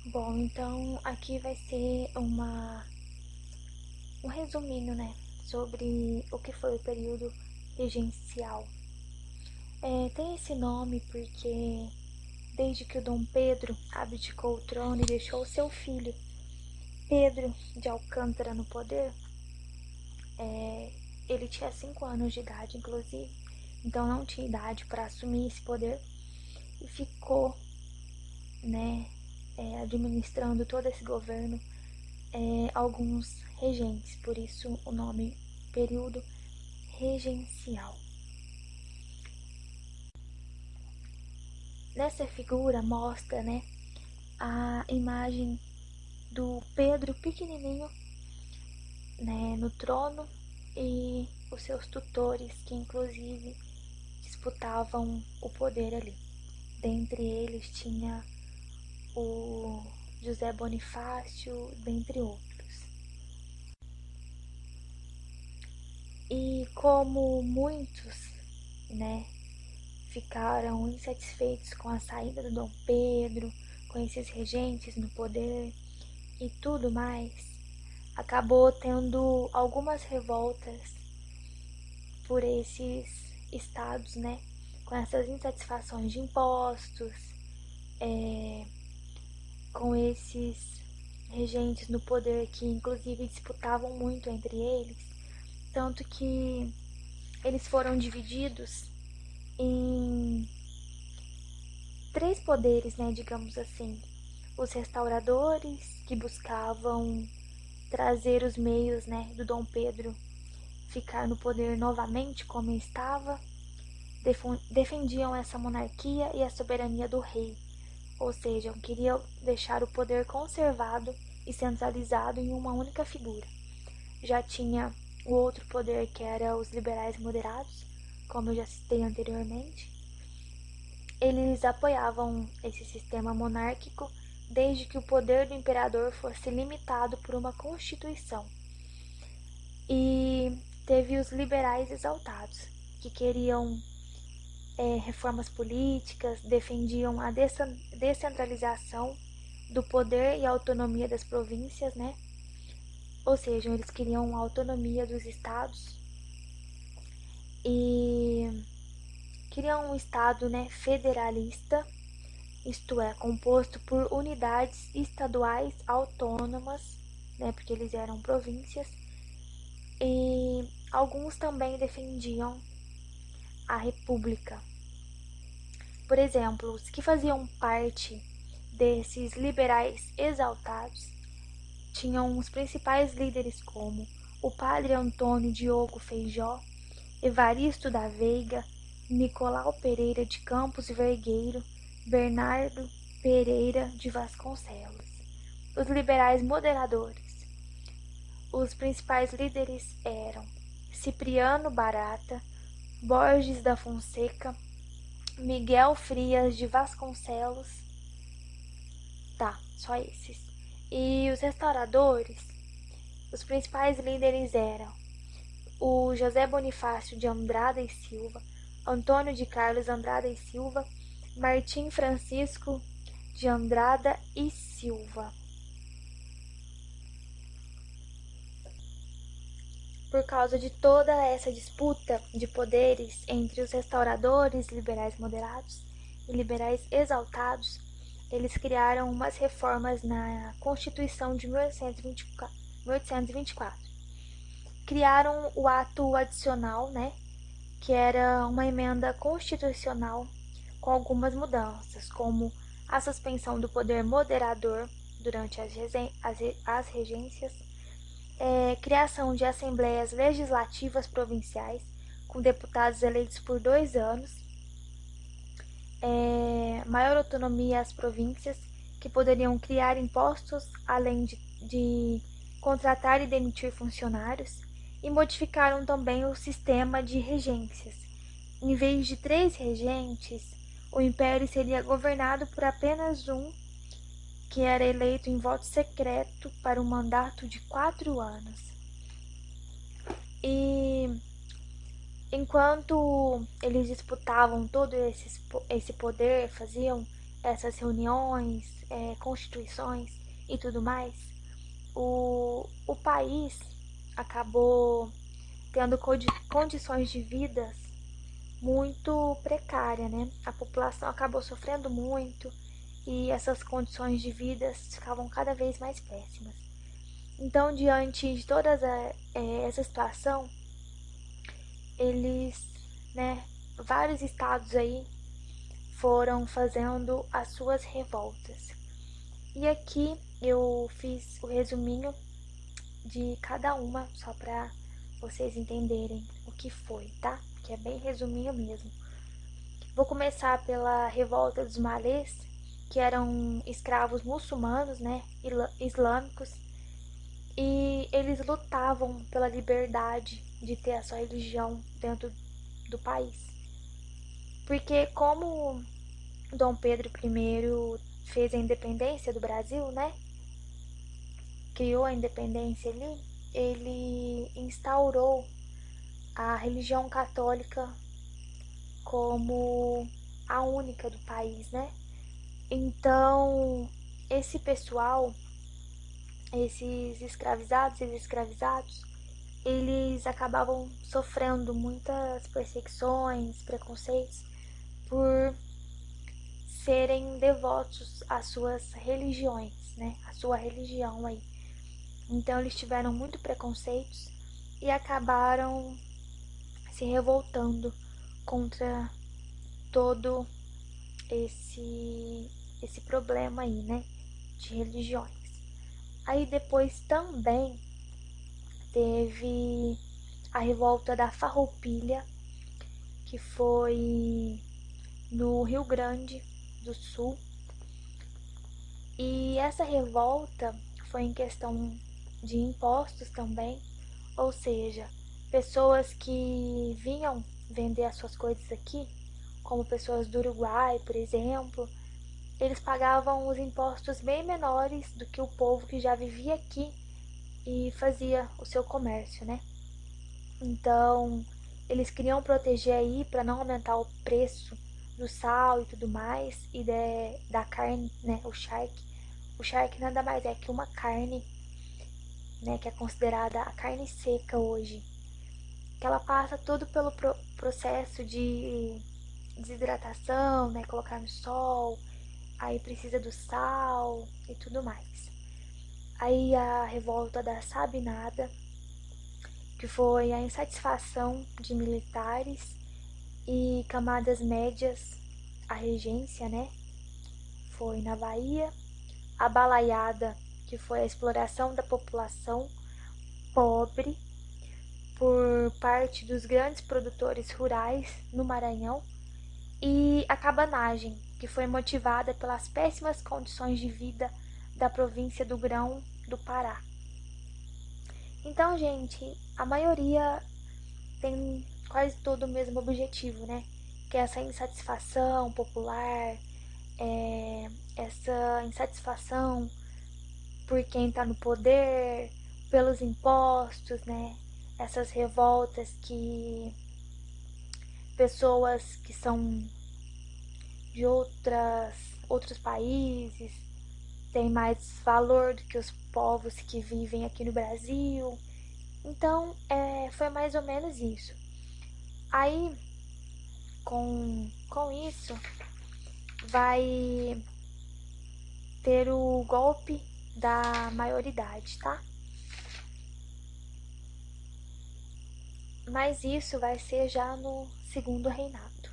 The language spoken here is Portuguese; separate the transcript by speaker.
Speaker 1: Bom, então aqui vai ser um resuminho, né, sobre o que foi o período regencial. Tem esse nome porque desde que o Dom Pedro abdicou o trono e deixou seu filho Pedro de Alcântara no poder, ele tinha 5 anos de idade, inclusive, então não tinha idade para assumir esse poder e ficou, né, administrando todo esse governo alguns regentes, por isso o nome período regencial. Nessa figura mostra, né, a imagem do Pedro pequenininho, né, no trono e os seus tutores que inclusive disputavam o poder ali. Dentre eles tinha o José Bonifácio, dentre outros. E como muitos, né, ficaram insatisfeitos com a saída do Dom Pedro, com esses regentes no poder e tudo mais, acabou tendo algumas revoltas por esses estados, né, com essas insatisfações de impostos, com esses regentes no poder que inclusive disputavam muito entre eles, tanto que eles foram divididos em 3 poderes, né, digamos assim. Os restauradores, que buscavam trazer os meios, né, do Dom Pedro ficar no poder novamente como estava, defendiam essa monarquia e a soberania do rei, ou seja, queriam deixar o poder conservado e centralizado em uma única figura. Já tinha o outro poder, que era os liberais moderados, como eu já citei anteriormente. Eles apoiavam esse sistema monárquico desde que o poder do imperador fosse limitado por uma constituição. E teve os liberais exaltados, que queriam reformas políticas, defendiam a descentralização do poder e a autonomia das províncias, né? Ou seja, eles queriam a autonomia dos estados e queriam um estado, né, federalista, isto é, composto por unidades estaduais autônomas, né, porque eles eram províncias, e alguns também defendiam a república. Por exemplo, os que faziam parte desses liberais exaltados tinham os principais líderes como o padre Antônio Diogo Feijó, Evaristo da Veiga, Nicolau Pereira de Campos Vergueiro, Bernardo Pereira de Vasconcelos. Os liberais moderadores. Os principais líderes eram Cipriano Barata, Borges da Fonseca, Miguel Frias de Vasconcelos. Tá, só esses. E os restauradores, os principais líderes eram o José Bonifácio de Andrada e Silva, Antônio de Carlos Andrada e Silva, Martim Francisco de Andrada e Silva. Por causa de toda essa disputa de poderes entre os restauradores, liberais moderados e liberais exaltados, eles criaram umas reformas na Constituição de 1824. Criaram o ato adicional, né, que era uma emenda constitucional com algumas mudanças, como a suspensão do poder moderador durante as regências, criação de assembleias legislativas provinciais com deputados eleitos por 2 anos, maior autonomia às províncias, que poderiam criar impostos além de contratar e demitir funcionários, e modificaram também o sistema de regências. Em vez de 3 regentes, o império seria governado por apenas um, que era eleito em voto secreto para um mandato de 4 anos. E enquanto eles disputavam todo esse poder, faziam essas reuniões, constituições e tudo mais, o país acabou tendo condições de vida muito precárias, né? A população acabou sofrendo muito e essas condições de vida ficavam cada vez mais péssimas. Então, diante de toda essa situação, eles, né, vários estados aí foram fazendo as suas revoltas. E aqui eu fiz o resuminho de cada uma, só para vocês entenderem o que foi, tá? Que é bem resuminho mesmo. Vou começar pela revolta dos malês, que eram escravos muçulmanos, né, islâmicos, e eles lutavam pela liberdade de ter a sua religião dentro do país. Porque como Dom Pedro I fez a independência do Brasil, né, criou a independência ali, ele instaurou a religião católica como a única do país, né? Então, esse pessoal, esses escravizados, eles acabavam sofrendo muitas perseguições, preconceitos por serem devotos às suas religiões, né? A sua religião aí. Então, eles tiveram muito preconceitos e acabaram se revoltando contra todo esse problema aí, né, de religiões. Aí depois também teve a revolta da Farroupilha, que foi no Rio Grande do Sul. E essa revolta foi em questão de impostos também, ou seja, pessoas que vinham vender as suas coisas aqui, como pessoas do Uruguai, por exemplo, eles pagavam os impostos bem menores do que o povo que já vivia aqui e fazia o seu comércio, né? Então, eles queriam proteger aí para não aumentar o preço do sal e tudo mais, e da carne, né? O charque. O charque nada mais é que uma carne, né? Que é considerada a carne seca hoje, que ela passa todo pelo processo de desidratação, né, colocar no sol, aí precisa do sal e tudo mais. Aí a revolta da Sabinada, que foi a insatisfação de militares e camadas médias, a regência, né, foi na Bahia. A Balaiada, que foi a exploração da população pobre por parte dos grandes produtores rurais no Maranhão, e a cabanagem, que foi motivada pelas péssimas condições de vida da província do Grão do Pará. Então, gente, a maioria tem quase todo o mesmo objetivo, né? Que é essa insatisfação popular, essa insatisfação por quem está no poder, pelos impostos, né? Essas revoltas que pessoas que são de outros países têm mais valor do que os povos que vivem aqui no Brasil. Então, foi mais ou menos isso. Aí, com isso, vai ter o golpe da maioridade, tá? Mas isso vai ser já no segundo reinado.